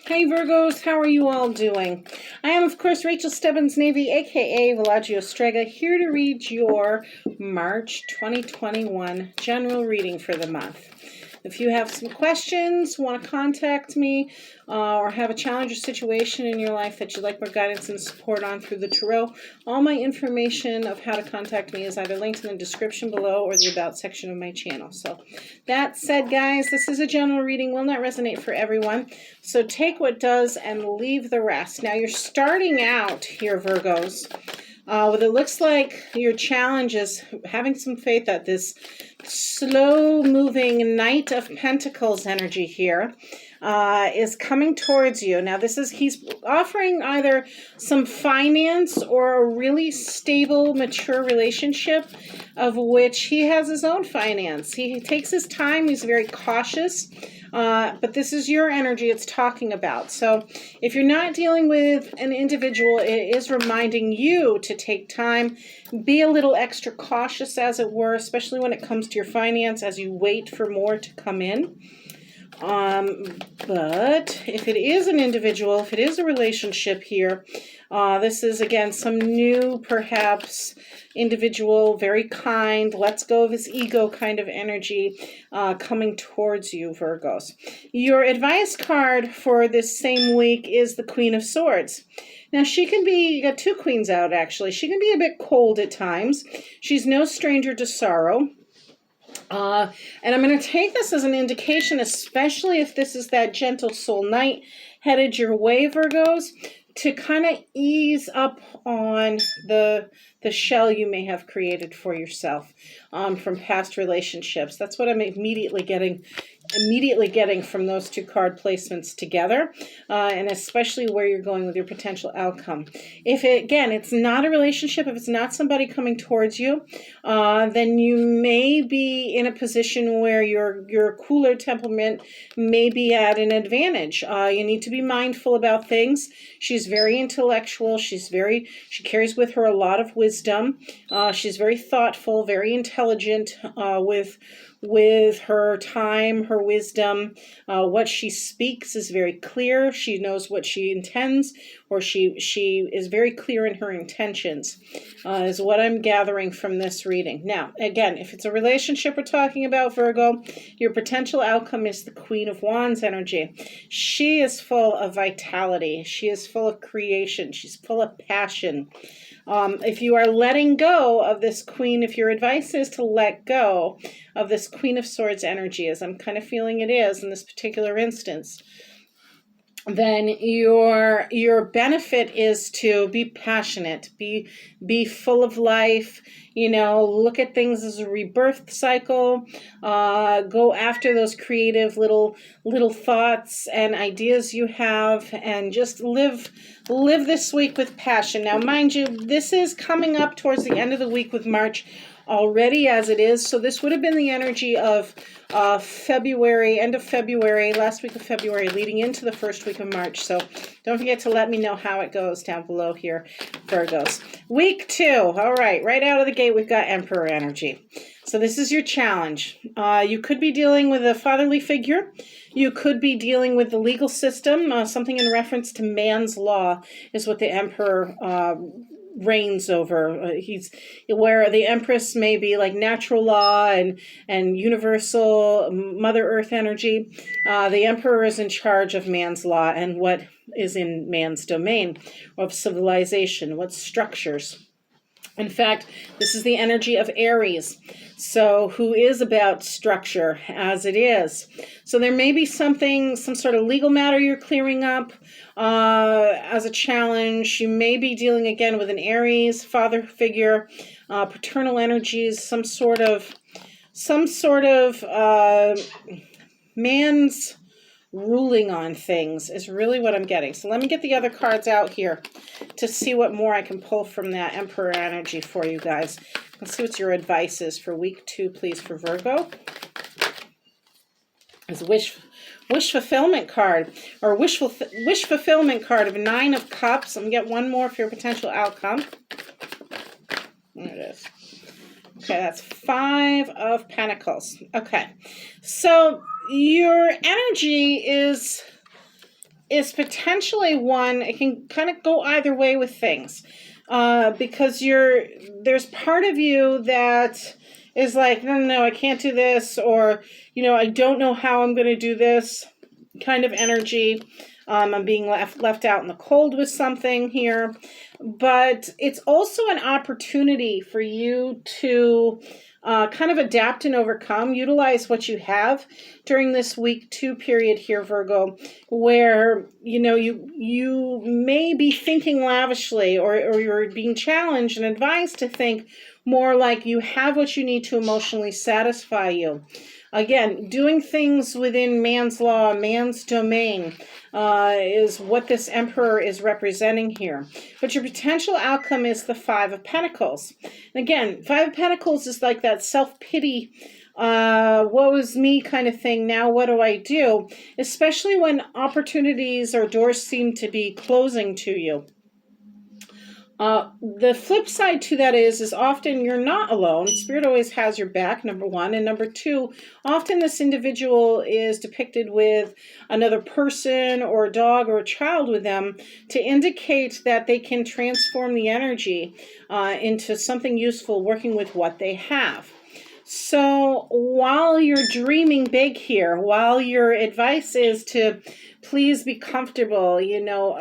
Hey Virgos, how are you all doing? I am, of course, Rachel Stebbins Navy, aka Villagio Strega, here to read your March 2021 general reading for the month. If you have some questions, want to contact me, or have a challenge or situation in your life that you'd like more guidance and support on through the tarot, all my information of how to contact me is either linked in the description below or the About section of my channel. So that said, guys, this is a general reading, will not resonate for everyone. So take what does and leave the rest. Now you're starting out here, Virgos, with it looks like your challenge is having some faith that this slow-moving Knight of Pentacles energy here is coming towards you. Now he's offering either some finance or a really stable, mature relationship of which he has his own finance. He takes his time, he's very cautious. But this is your energy it's talking about. So if you're not dealing with an individual, it is reminding you to take time, be a little extra cautious, as it were, especially when it comes to your finance as you wait for more to come in. But if it is an individual, if it is a relationship here, this is, again, some new, perhaps, individual, very kind, lets go of his ego kind of energy coming towards you, Virgos. Your advice card for this same week is the Queen of Swords. Now, she can be, you got two queens out, actually. She can be a bit cold at times. She's no stranger to sorrow. And I'm going to take this as an indication, especially if this is that gentle soul knight headed your way, Virgos, to kind of ease up on the shell you may have created for yourself from past relationships. That's what I'm immediately getting from those two card placements together, and especially where you're going with your potential outcome. If it's not a relationship, if it's not somebody coming towards you, then you may be in a position where your cooler temperament may be at an advantage. You need to be mindful about things. She's very intellectual. She carries with her a lot of wisdom. She's very thoughtful, very intelligent with her time, her wisdom. What she speaks is very clear. She knows what she intends, or she is very clear in her intentions, is what I'm gathering from this reading. Now, again, if it's a relationship we're talking about, Virgo, your potential outcome is the Queen of Wands energy. She is full of vitality. She is full of creation. She's full of passion. If you are letting go of this Queen, if your advice is to let go of this Queen of Swords energy, as I'm kind of feeling it is in this particular instance, then your benefit is to be passionate, be full of life, look at things as a rebirth cycle, go after those creative little thoughts and ideas you have, and just live this week with passion. Now, mind you, this is coming up towards the end of the week with March already as it is, so this would have been the energy of February, end of February, last week of February, leading into the first week of March. So don't forget to let me know how it goes down below here, Virgos. Week 2, all right out of the gate, we've got Emperor energy. So this is your challenge. You could be dealing with a fatherly figure. You could be dealing with the legal system. Something in reference to man's law is what the Emperor reigns over. He's where the Empress may be like natural law and universal Mother Earth energy. The Emperor is in charge of man's law and what is in man's domain of civilization, what structures. In fact, this is the energy of Aries, so who is about structure as it is. So there may be some sort of legal matter you're clearing up as a challenge. You may be dealing again with an Aries father figure, paternal energies, some sort of man's ruling on things is really what I'm getting. So let me get the other cards out here to see what more I can pull from that Emperor energy for you guys. Let's see what your advice is for week 2, please, for Virgo. Is wish fulfillment card, or wish fulfillment card of 9 of Cups. I'm going to get one more for your potential outcome. There it is. Okay, that's 5 of Pentacles. Okay, so your energy is is potentially one, it can kind of go either way with things. Because there's part of you that is like, no, I can't do this, or, I don't know how I'm going to do this kind of energy. I'm being left out in the cold with something here. But it's also an opportunity for you to kind of adapt and overcome, utilize what you have during this week 2 period here, Virgo, where, you may be thinking lavishly, or you're being challenged and advised to think more like you have what you need to emotionally satisfy you. Again, doing things within man's law, man's domain, is what this Emperor is representing here. But your potential outcome is the 5 of Pentacles. And again, 5 of Pentacles is like that self-pity, woe is me kind of thing. Now what do I do? Especially when opportunities or doors seem to be closing to you. The flip side to that is often you're not alone. Spirit always has your back, number 1. And number 2, often this individual is depicted with another person or a dog or a child with them to indicate that they can transform the energy into something useful working with what they have. So while you're dreaming big here, while your advice is to please be comfortable,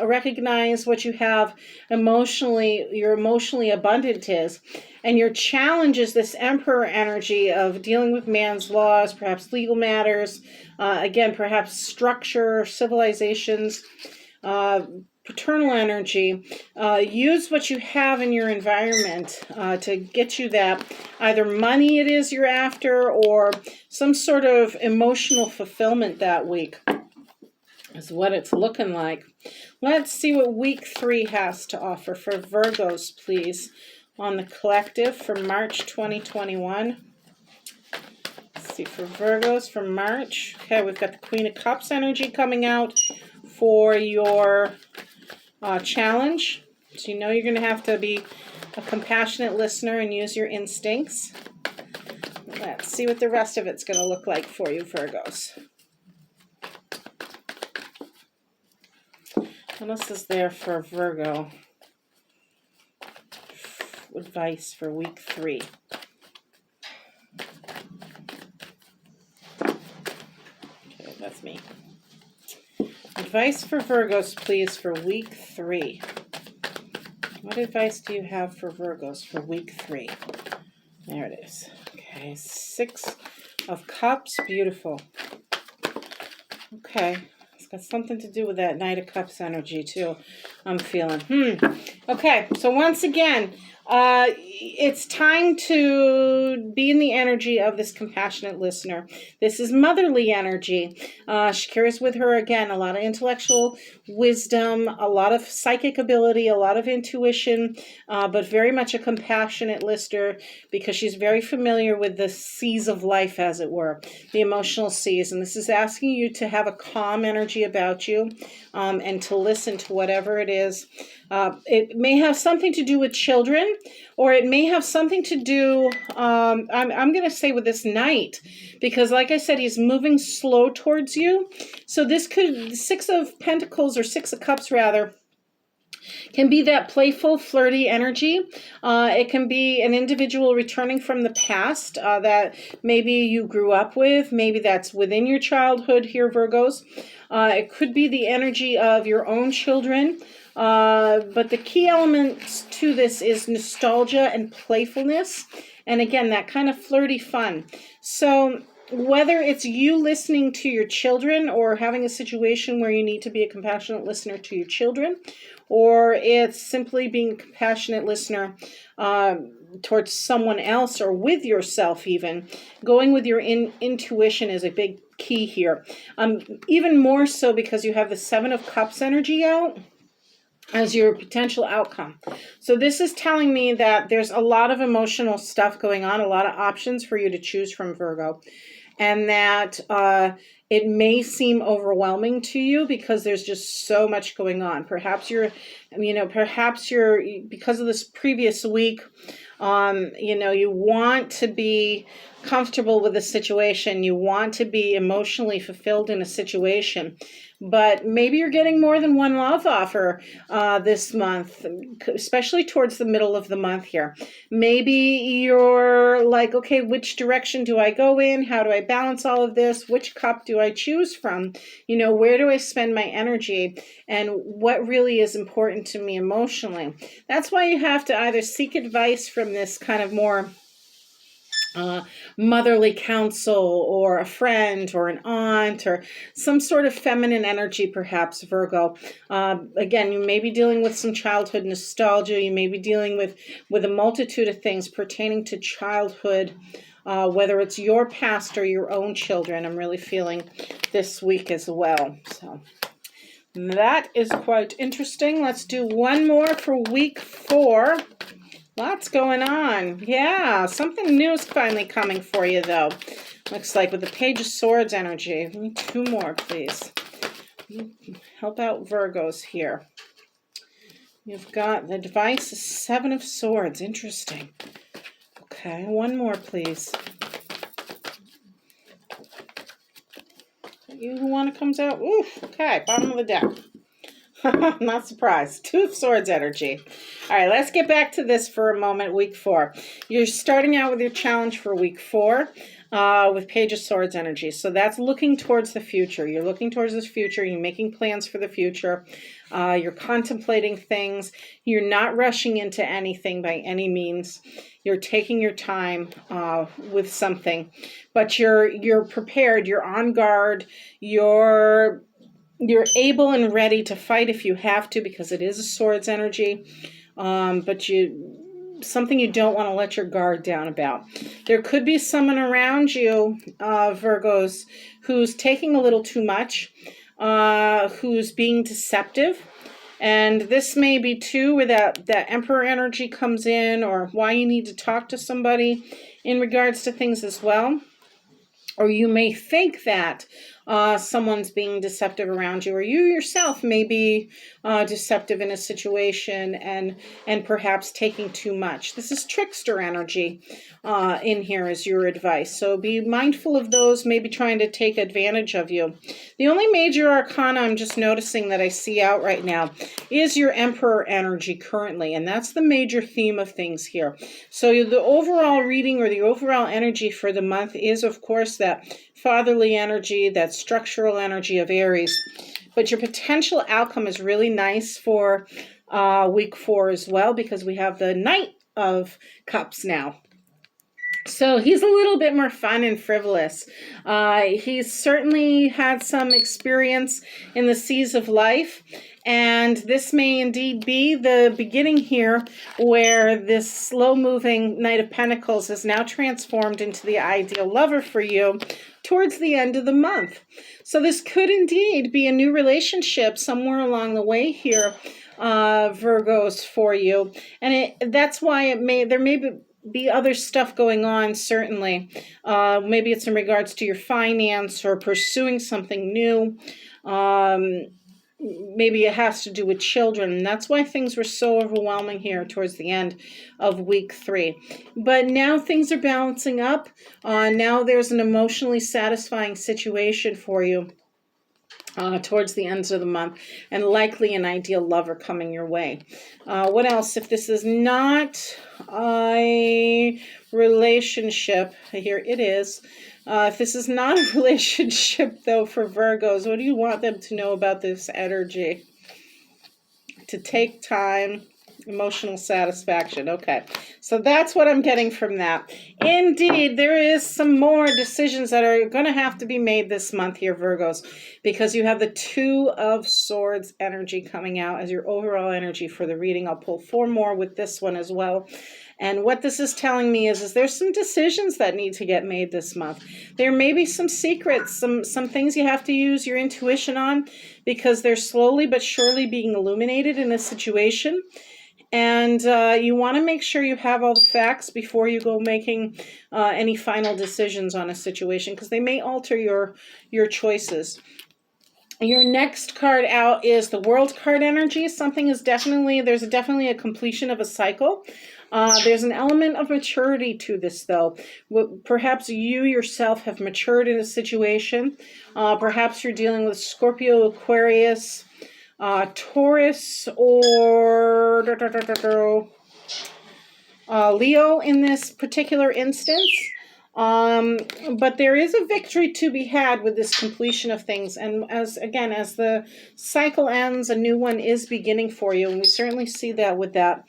recognize what you have emotionally, your emotionally abundant is, and your challenge is this Emperor energy of dealing with man's laws, perhaps legal matters, again, perhaps structure, civilizations, paternal energy. Use what you have in your environment to get you that either money it is you're after or some sort of emotional fulfillment that week is what it's looking like. Let's see what week 3 has to offer for Virgos, please, on the collective for March 2021. Let's see for Virgos for March. Okay, we've got the Queen of Cups energy coming out for your challenge. So you're going to have to be a compassionate listener and use your instincts. Let's see what the rest of it's going to look like for you, Virgos. What else is there for Virgo? Advice for week 3. Okay, that's me. Advice for Virgos, please, for week 3. What advice do you have for Virgos for week 3? There it is. Okay, 6 of Cups. Beautiful. Okay. It's got something to do with that Knight of Cups energy, too, I'm feeling. Okay, so once again, it's time to be in the energy of this compassionate listener. This is motherly energy. She carries with her, again, a lot of intellectual wisdom, a lot of psychic ability, a lot of intuition, but very much a compassionate listener because she's very familiar with the seas of life, as it were, the emotional seas. And this is asking you to have a calm energy about you and to listen to whatever it is. It may have something to do with children, or it may have something to do, I'm going to say with this knight, because like I said, he's moving slow towards you. So this could, 6 of Pentacles, or 6 of Cups rather, can be that playful, flirty energy. It can be an individual returning from the past that maybe you grew up with. Maybe that's within your childhood here, Virgos. It could be the energy of your own children. But the key elements to this is nostalgia and playfulness. And again, that kind of flirty fun. So whether it's you listening to your children or having a situation where you need to be a compassionate listener to your children, or it's simply being a compassionate listener towards someone else or with yourself even, going with your intuition is a big key here. Even more so because you have the 7 of Cups energy out as your potential outcome. So this is telling me that there's a lot of emotional stuff going on, a lot of options for you to choose from, Virgo, and that it may seem overwhelming to you because there's just so much going on. Perhaps you're, because of this previous week, you want to be comfortable with the situation. You want to be emotionally fulfilled in a situation. But maybe you're getting more than one love offer this month, especially towards the middle of the month here. Maybe you're like, okay, which direction do I go in? How do I balance all of this? Which cup do I choose from? You know, where do I spend my energy? And what really is important to me emotionally? That's why you have to either seek advice from this kind of more motherly counsel, or a friend, or an aunt, or some sort of feminine energy, perhaps, Virgo. Again, you may be dealing with some childhood nostalgia. You may be dealing with a multitude of things pertaining to childhood, whether it's your past or your own children. I'm really feeling this week as well. So that is quite interesting. Let's do one more for week 4. Lots going on. Yeah, something new is finally coming for you, though. Looks like with the Page of Swords energy. Give me 2 more, please. Help out Virgos here. You've got the device, 7 of Swords. Interesting. Okay, 1 more, please. You who want it comes out? Ooh, okay, bottom of the deck. Not surprised. 2 of Swords energy. All right, let's get back to this for a moment. Week 4. You're starting out with your challenge for week 4 with Page of Swords energy. So that's looking towards the future. You're looking towards this future. You're making plans for the future. You're contemplating things. You're not rushing into anything by any means. You're taking your time with something, but you're prepared. You're on guard. You're able and ready to fight if you have to, because it is a Swords energy, but something you don't want to let your guard down about. There could be someone around you, Virgos, who's taking a little too much, who's being deceptive, and this may be too where that Emperor energy comes in, or why you need to talk to somebody in regards to things as well. Or you may think that someone's being deceptive around you, or you yourself may be deceptive in a situation and perhaps taking too much. This is trickster energy in here as your advice. So be mindful of those maybe trying to take advantage of you. The only major arcana I'm just noticing that I see out right now is your Emperor energy currently, and that's the major theme of things here. So the overall reading, or the overall energy for the month, is of course that fatherly energy, that structural energy of Aries. But your potential outcome is really nice for week 4 as well, because we have the Knight of Cups now. So he's a little bit more fun and frivolous. He's certainly had some experience in the seas of life, and this may indeed be the beginning here where this slow-moving Knight of Pentacles is now transformed into the ideal lover for you towards the end of the month. So this could indeed be a new relationship somewhere along the way here, Virgos, for you. And that's why there may be other stuff going on, certainly. Maybe it's in regards to your finance or pursuing something new. Maybe it has to do with children. And that's why things were so overwhelming here towards the end of week 3. But now things are balancing up. Now there's an emotionally satisfying situation for you towards the ends of the month, and likely an ideal lover coming your way. What else? If this is not a relationship, here it is. If this is not a relationship, though, for Virgos, what do you want them to know about this energy? To take time, emotional satisfaction. Okay, so that's what I'm getting from that. Indeed, there is some more decisions that are going to have to be made this month here, Virgos, because you have the 2 of Swords energy coming out as your overall energy for the reading. I'll pull 4 more with this one as well. And what this is telling me is there's some decisions that need to get made this month. There may be some secrets, some things you have to use your intuition on, because they're slowly but surely being illuminated in this situation. And you want to make sure you have all the facts before you go making any final decisions on a situation, because they may alter your choices. Your next card out is the World card energy. There's definitely a completion of a cycle. There's an element of maturity to this, though. Perhaps you yourself have matured in a situation. Perhaps you're dealing with Scorpio, Aquarius, Taurus, or Leo in this particular instance. But there is a victory to be had with this completion of things. And as the cycle ends, a new one is beginning for you. And we certainly see that with that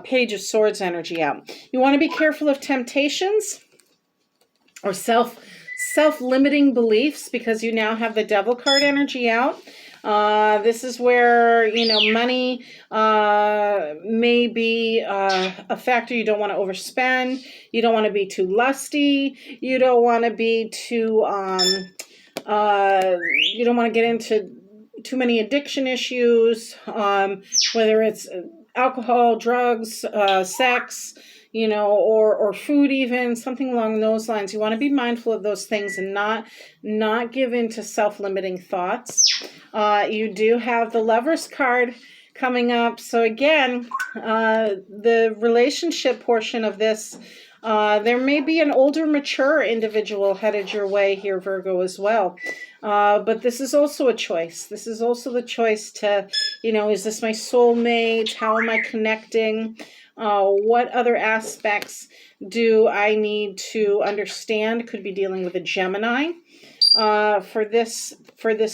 Page of Swords energy out. You want to be careful of temptations or self-limiting beliefs, because you now have the Devil card energy out. This is where, money may be a factor. You don't want to overspend. You don't want to be too lusty. You don't want to be too, you don't want to get into too many addiction issues, whether it's alcohol, drugs, sex, or food, even something along those lines. You want to be mindful of those things and not give in to self-limiting thoughts. You do have the Lovers card coming up. So again, the relationship portion of this, there may be an older, mature individual headed your way here, Virgo, as well. But this is also a choice. This is also the choice to, is this my soulmate? How am I connecting? What other aspects do I need to understand? Could be dealing with a Gemini for this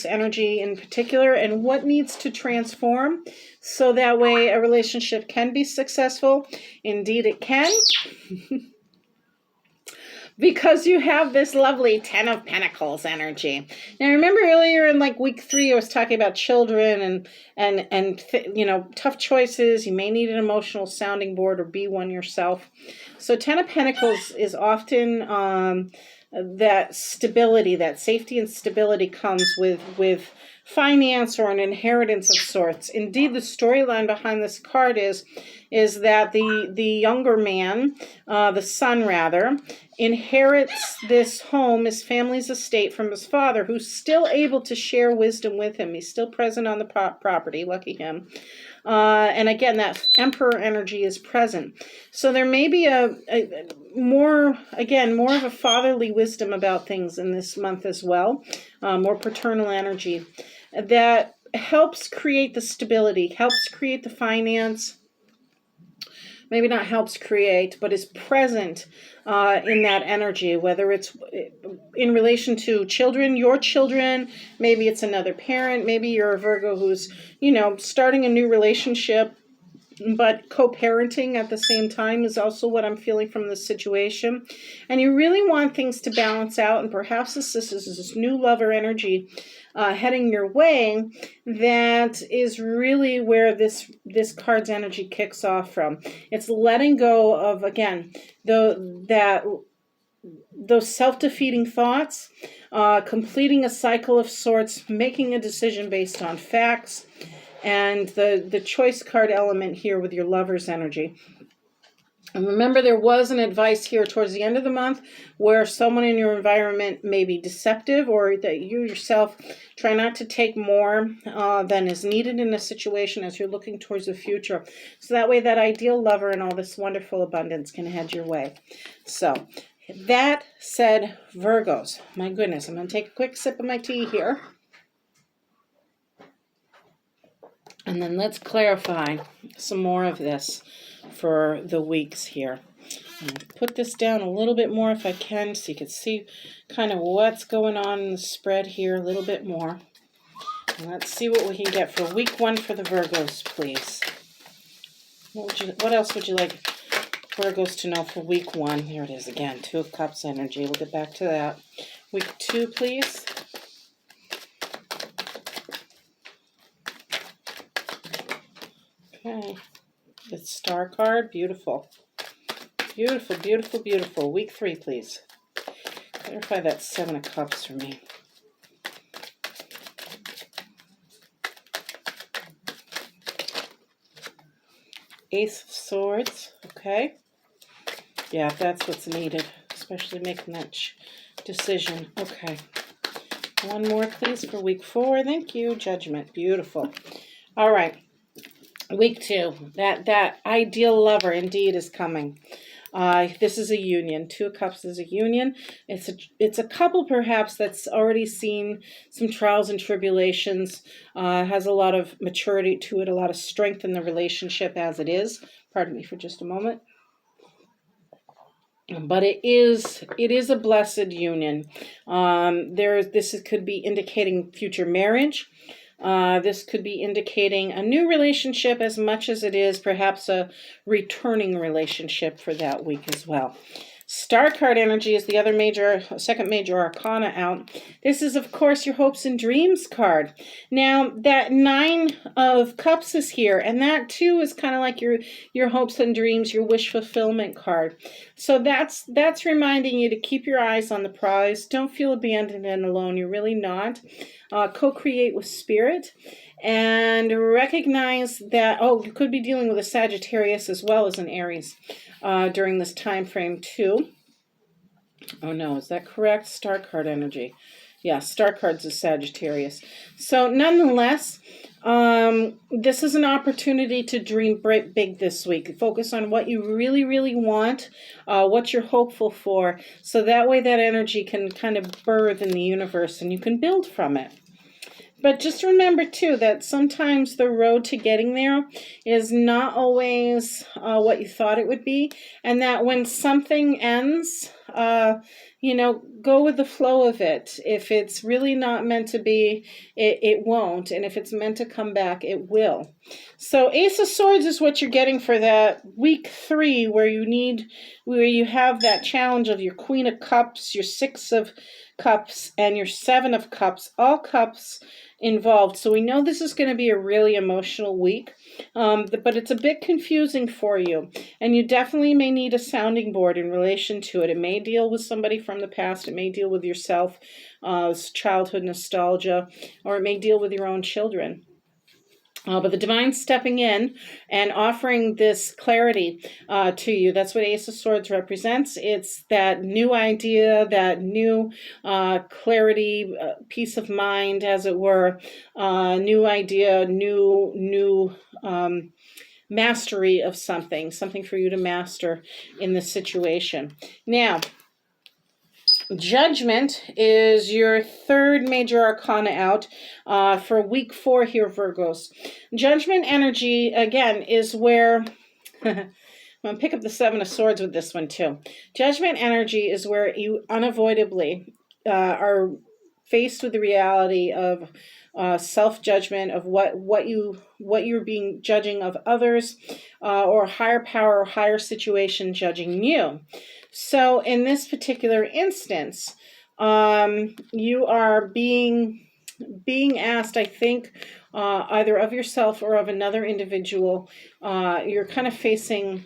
energy in particular, and what needs to transform so that way a relationship can be successful. Indeed it can. Because you have this lovely Ten of Pentacles energy. Now, remember earlier in week 3, I was talking about children and tough choices. You may need an emotional sounding board or be one yourself. So Ten of Pentacles is often that stability, that safety and stability comes with finance or an inheritance of sorts. Indeed, the storyline behind this card is that the younger man, the son rather, inherits this home, his family's estate, from his father, who's still able to share wisdom with him. He's still present on the property, lucky him. And again, that Emperor energy is present. So there may be more of a fatherly wisdom about things in this month as well, more paternal energy that helps create the stability, helps create the finance. Maybe not helps create, but is present in that energy, whether it's in relation to children, your children, maybe it's another parent, maybe you're a Virgo who's, starting a new relationship, but co-parenting at the same time is also what I'm feeling from this situation. And you really want things to balance out, and perhaps this is this new lover energy heading your way. That is really where this card's energy kicks off from. It's letting go of, again, those self-defeating thoughts, completing a cycle of sorts, making a decision based on facts, and the choice card element here with your Lover's energy. And remember, there was an advice here towards the end of the month where someone in your environment may be deceptive, or that you yourself try not to take more than is needed in a situation as you're looking towards the future. So that way that ideal lover and all this wonderful abundance can head your way. So that said, Virgos, my goodness, I'm going to take a quick sip of my tea here. And then let's clarify some more of this for the weeks here. I'm going to put this down a little bit more if I can, so you can see kind of what's going on in the spread here a little bit more. And let's see what we can get for week 1 for the Virgos, please. What else would you like Virgos to know for week 1? Here it is again, 2 of Cups energy. We'll get back to that. Week 2, please. Okay, the Star card, beautiful. Beautiful, beautiful, beautiful. Week 3, please. Clarify that 7 of Cups for me. Ace of Swords, okay. Yeah, that's what's needed, especially making that decision. Okay. One more, please, for week 4. Thank you. Judgment, beautiful. All right. Week 2, that ideal lover indeed is coming. This is a union. 2 of Cups is a union. It's a couple perhaps that's already seen some trials and tribulations, has a lot of maturity to it, a lot of strength in the relationship as it is. Pardon me for just a moment. But it is a blessed union. This could be indicating future marriage. This could be indicating a new relationship as much as it is perhaps a returning relationship for that week as well. Star card energy is the second major arcana out. This is, of course, your hopes and dreams card. Now, that 9 of Cups is here, and that too is kind of like your hopes and dreams, your wish fulfillment card. So that's reminding you to keep your eyes on the prize. Don't feel abandoned and alone. You're really not. Co-create with spirit. And recognize that, you could be dealing with a Sagittarius as well as an Aries during this time frame too. Oh no, is that correct? Star card energy. Yeah, star cards is Sagittarius. So nonetheless, this is an opportunity to dream big this week. Focus on what you really, really want, what you're hopeful for, so that way that energy can kind of birth in the universe and you can build from it. But just remember, too, that sometimes the road to getting there is not always what you thought it would be. And that when something ends, go with the flow of it. If it's really not meant to be, it won't. And if it's meant to come back, it will. So Ace of Swords is what you're getting for that week 3, where you have that challenge of your Queen of Cups, your 6 of Cups, and your 7 of Cups, all cups involved. So we know this is going to be a really emotional week, but it's a bit confusing for you, and you definitely may need a sounding board in relation to it. It may deal with somebody from the past, it may deal with yourself, childhood nostalgia, or it may deal with your own children. But the Divine's stepping in and offering this clarity to you. That's what Ace of Swords represents. It's that new idea, that new clarity, peace of mind, as it were, new idea, new mastery of something for you to master in this situation. Now, Judgment is your 3rd major arcana out for week 4 here, Virgos. Judgment energy, again, is where... I'm going to pick up the 7 of Swords with this one, too. Judgment energy is where you unavoidably are faced with the reality of self-judgment, of what you're being judging of others, or higher power or higher situation judging you. So in this particular instance, you are being asked, I think, either of yourself or of another individual. You're kind of facing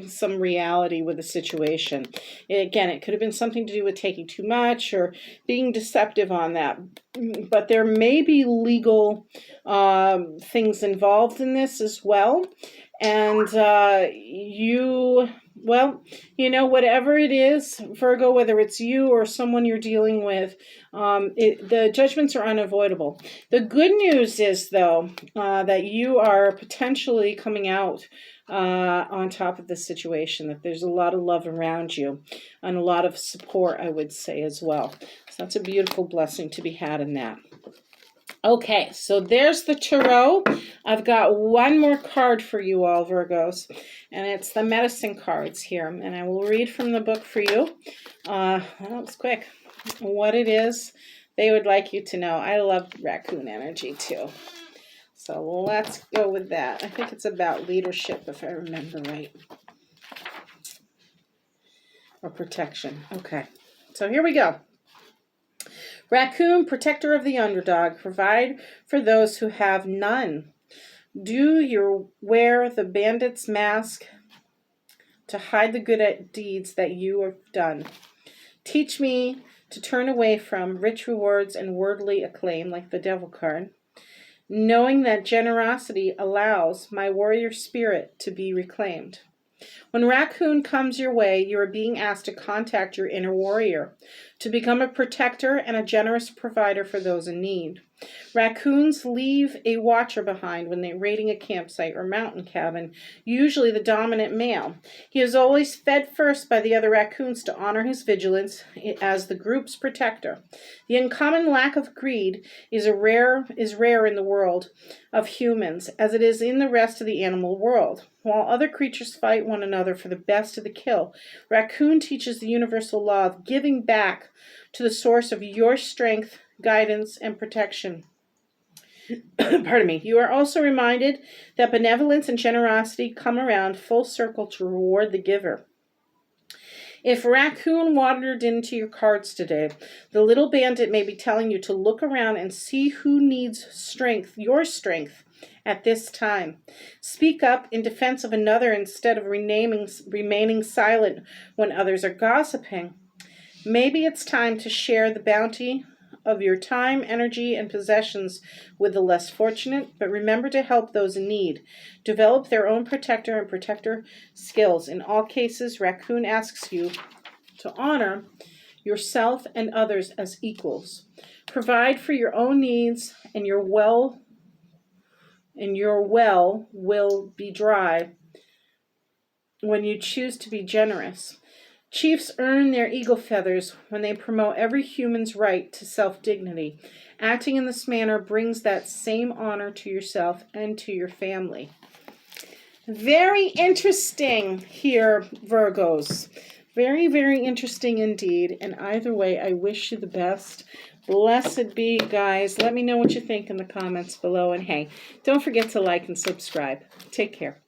some reality with the situation. Again, it could have been something to do with taking too much or being deceptive on that. But there may be legal things involved in this as well. And whatever it is, Virgo, whether it's you or someone you're dealing with, the judgments are unavoidable. The good news is, though, that you are potentially coming out on top of the situation, that there's a lot of love around you and a lot of support, I would say, as well. So that's a beautiful blessing to be had in that. Okay, so there's the Tarot. I've got one more card for you all, Virgos, and it's the medicine cards here. And I will read from the book for you. That was quick. What it is they would like you to know. I love raccoon energy too. So let's go with that. I think it's about leadership, if I remember right. Or protection. Okay, so here we go. Raccoon, protector of the underdog, provide for those who have none. Do you wear the bandit's mask to hide the good deeds that you have done? Teach me to turn away from rich rewards and worldly acclaim, like the Devil card, knowing that generosity allows my warrior spirit to be reclaimed. When Raccoon comes your way, you are being asked to contact your inner warrior, to become a protector and a generous provider for those in need. Raccoons leave a watcher behind when they're raiding a campsite or mountain cabin, usually the dominant male. He is always fed first by the other raccoons to honor his vigilance as the group's protector. The uncommon lack of greed is rare in the world of humans, as it is in the rest of the animal world. While other creatures fight one another for the best of the kill, Raccoon teaches the universal law of giving back to the source of your strength, guidance, and protection. Pardon me. You are also reminded that benevolence and generosity come around full circle to reward the giver. If Raccoon wandered into your cards today, the little bandit may be telling you to look around and see who needs strength, your strength, at this time. Speak up in defense of another instead of remaining silent when others are gossiping. Maybe it's time to share the bounty of your time, energy, and possessions with the less fortunate, but remember to help those in need. Develop their own protector and protector skills. In all cases, Raccoon asks you to honor yourself and others as equals. Provide for your own needs, and your well will be dry when you choose to be generous. Chiefs earn their eagle feathers when they promote every human's right to self-dignity. Acting in this manner brings that same honor to yourself and to your family. Very interesting here, Virgos. Very, very interesting indeed. And either way, I wish you the best. Blessed be, guys. Let me know what you think in the comments below. And hey, don't forget to like and subscribe. Take care.